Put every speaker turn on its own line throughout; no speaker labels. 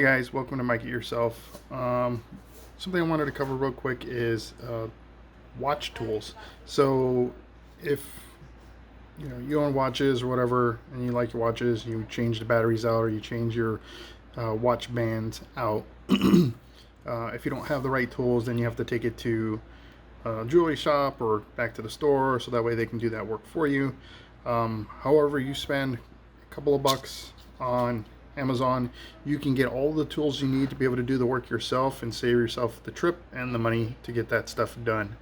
Hey guys, welcome to Mike It Yourself. Something I wanted to cover real quick is watch tools. So if you own watches or whatever, and you like your watches, you change the batteries out or you change your watch bands out. If you don't have the right tools, then you have to take it to a jewelry shop or back to the store, so that way they can do that work for you. However, you spend a couple of bucks on Amazon, you can get all the tools you need to be able to do the work yourself and save yourself the trip and the money to get that stuff done.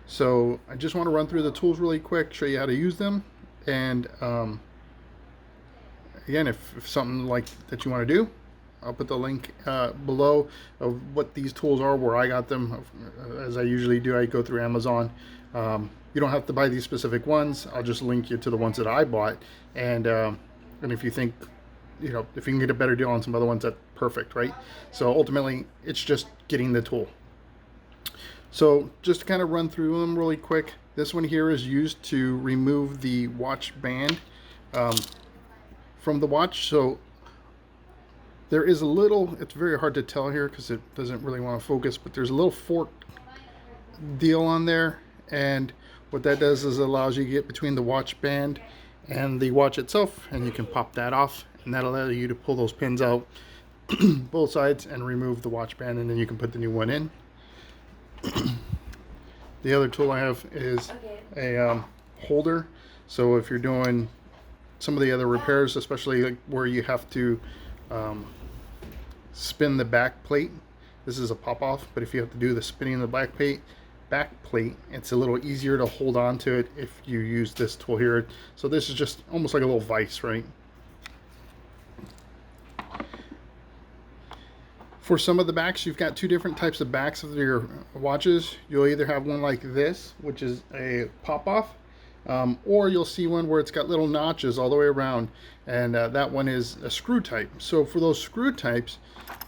So I just want to run through the tools really quick, show you how to use them, and again, if something like that you want to do, I'll put the link below of what these tools are, where I got them. As I usually do, I go through Amazon. You don't have to buy these specific ones. I'll just link you to the ones that I bought, and if you think, if you can get a better deal on some other ones, that's perfect, right? So ultimately, it's just getting the tool. So just to kind of run through them really quick, this one here is used to remove the watch band from the watch. So there is a little, it's very hard to tell here because it doesn't really want to focus, but there's a little fork deal on there. And what that does is it allows you to get between the watch band and the watch itself, and you can pop that off, and that'll allow you to pull those pins out both sides and remove the watch band, and then you can put the new one in. The other tool I have is a holder. So if you're doing some of the other repairs, especially like where you have to spin the back plate, this is a pop off, but if you have to do the spinning of the back plate, it's a little easier to hold on to it if you use this tool here. So this is just almost like a little vise, right? For some of the backs, you've got two different types of backs of your watches. You'll either have one like this, which is a pop-off, or you'll see one where it's got little notches all the way around, and that one is a screw type. So for those screw types,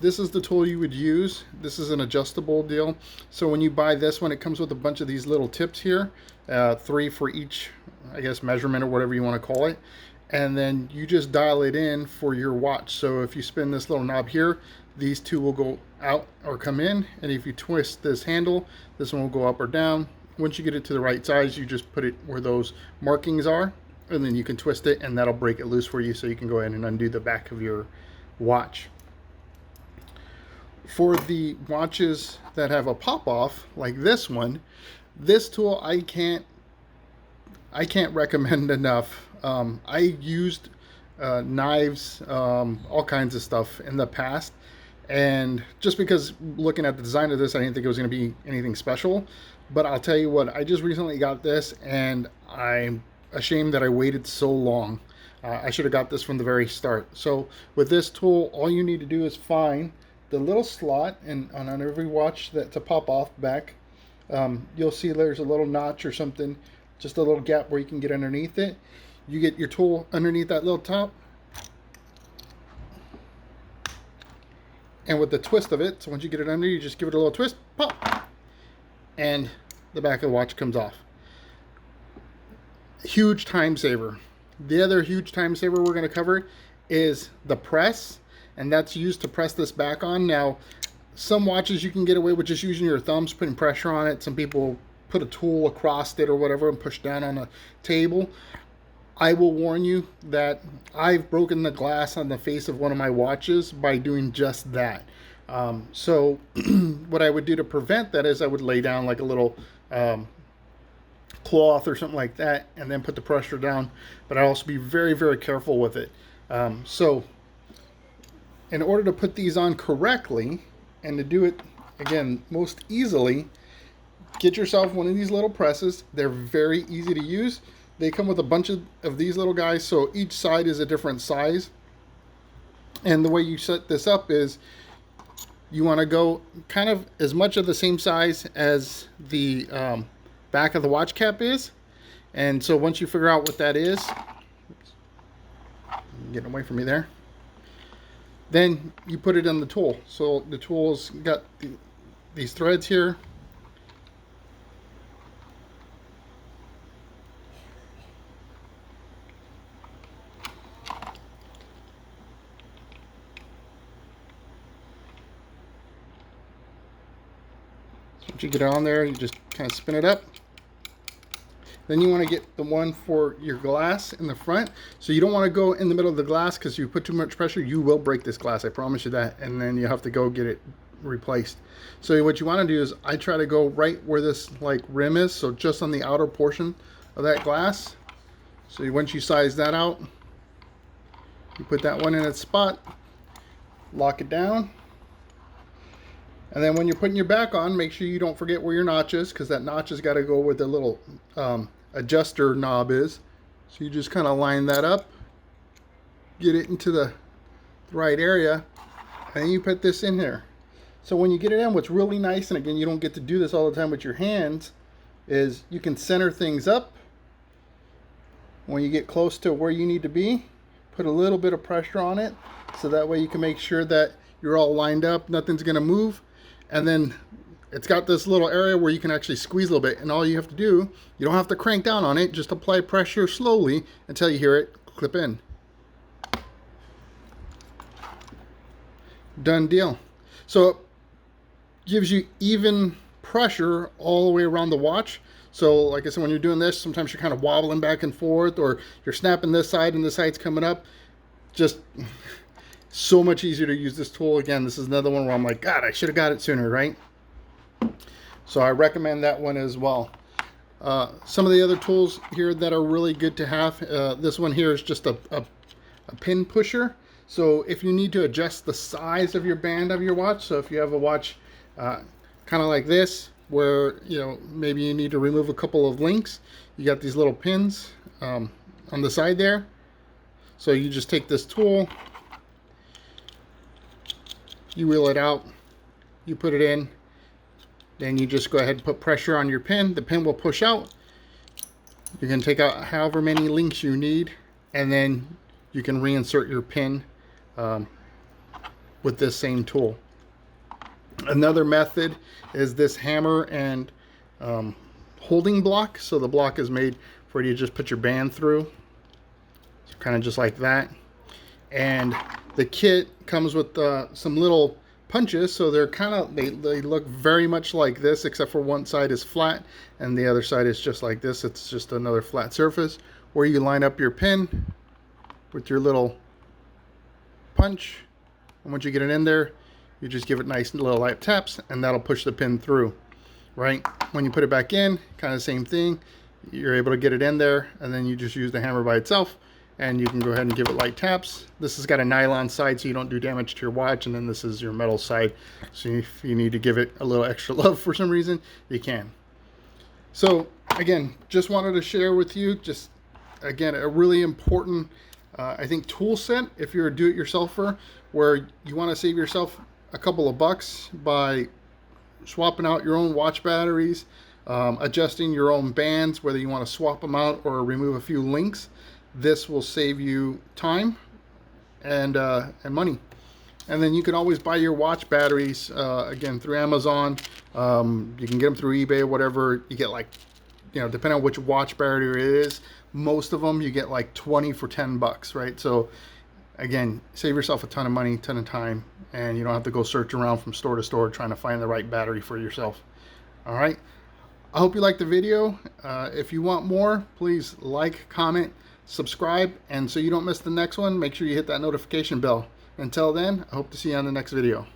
this is the tool you would use. This is an adjustable deal. So when you buy this one, it comes with a bunch of these little tips here, 3 for each, I guess, measurement or whatever you want to call it. And then you just dial it in for your watch. So if you spin this little knob here, these two will go out or come in, and if you twist this handle, this one will go up or down. Once you get it to the right size, you just put it where those markings are, and then you can twist it, and that'll break it loose for you, so you can go ahead and undo the back of your watch. For the watches that have a pop-off like this one, this tool I can't recommend enough. I used knives, all kinds of stuff in the past, and just because looking at the design of this, I didn't think it was going to be anything special. But I'll tell you what, I just recently got this, and I'm ashamed that I waited so long. I should have got this from the very start. So with this tool, all you need to do is find the little slot, and on every watch that's a pop off back, you'll see there's a little notch or something, just a little gap where you can get underneath it. You get your tool underneath that little top, and with the twist of it, so once you get it under, you just give it a little twist, pop, and the back of the watch comes off. Huge time saver. The other huge time saver we're going to cover is the press, and that's used to press this back on. Now, some watches you can get away with just using your thumbs, putting pressure on it. Some people put a tool across it or whatever and push down on a table. I will warn you that I've broken the glass on the face of one of my watches by doing just that. So what I would do to prevent that is I would lay down like a little cloth or something like that, and then put the pressure down. But I also be very, very careful with it. So in order to put these on correctly and to do it, again, most easily, get yourself one of these little presses. They're very easy to use. They come with a bunch of these little guys, so each side is a different size. And the way you set this up is you want to go kind of as much of the same size as the back of the watch cap is. And so once you figure out what that is, getting away from me there, then you put it on the tool. So the tool's got these threads here. Once you get it on there, you just kind of spin it up. Then you want to get the one for your glass in the front. So you don't want to go in the middle of the glass, because you put too much pressure, you will break this glass. I promise you that. And then you have to go get it replaced. So what you want to do is, I try to go right where this like rim is. So just on the outer portion of that glass. So once you size that out, you put that one in its spot, lock it down. And then when you're putting your back on, make sure you don't forget where your notch is, because that notch has got to go where the little adjuster knob is. So you just kind of line that up, get it into the right area, and you put this in here. So when you get it in, what's really nice, and again, you don't get to do this all the time with your hands, is you can center things up. When you get close to where you need to be, put a little bit of pressure on it, so that way you can make sure that you're all lined up, nothing's going to move. And then it's got this little area where you can actually squeeze a little bit, and all you have to do, you don't have to crank down on it, just apply pressure slowly until you hear it clip in. Done deal. So it gives you even pressure all the way around the watch. So like I said, when you're doing this, sometimes you're kind of wobbling back and forth, or you're snapping this side and this side's coming up. Just so much easier to use this tool. Again, this is another one where I'm like, God, I should have got it sooner, right? So I recommend that one as well. Some of the other tools here that are really good to have, this one here is just a pin pusher. So if you need to adjust the size of your band of your watch, so if you have a watch kind of like this, where maybe you need to remove a couple of links, you got these little pins on the side there. So you just take this tool, you wheel it out, you put it in, then you just go ahead and put pressure on your pin. The pin will push out. You can take out however many links you need, and then you can reinsert your pin with this same tool. Another method is this hammer and holding block. So the block is made for you to just put your band through. So kind of just like that. And the kit comes with some little punches, so they're kind of, they look very much like this, except for one side is flat and the other side is just like this. It's just another flat surface where you line up your pin with your little punch, and once you get it in there, you just give it nice little light taps, and that'll push the pin through. Right when you put it back in, kind of the same thing, you're able to get it in there, and then you just use the hammer by itself, and you can go ahead and give it light taps. This has got a nylon side, so you don't do damage to your watch, and then this is your metal side, so if you need to give it a little extra love for some reason, you can. So again, just wanted to share with you, just again, a really important I think tool set if you're a do-it-yourselfer, where you want to save yourself a couple of bucks by swapping out your own watch batteries, adjusting your own bands, whether you want to swap them out or remove a few links. This will save you time and money. And then you can always buy your watch batteries again through Amazon. You can get them through eBay or whatever. You get like, depending on which watch battery it is, most of them you get like 20 for 10 bucks, right? So again, save yourself a ton of money, ton of time, and you don't have to go search around from store to store trying to find the right battery for yourself. All right. I hope you liked the video. If you want more, please like, comment, subscribe, and so you don't miss the next one, make sure you hit that notification bell. Until then, I hope to see you on the next video.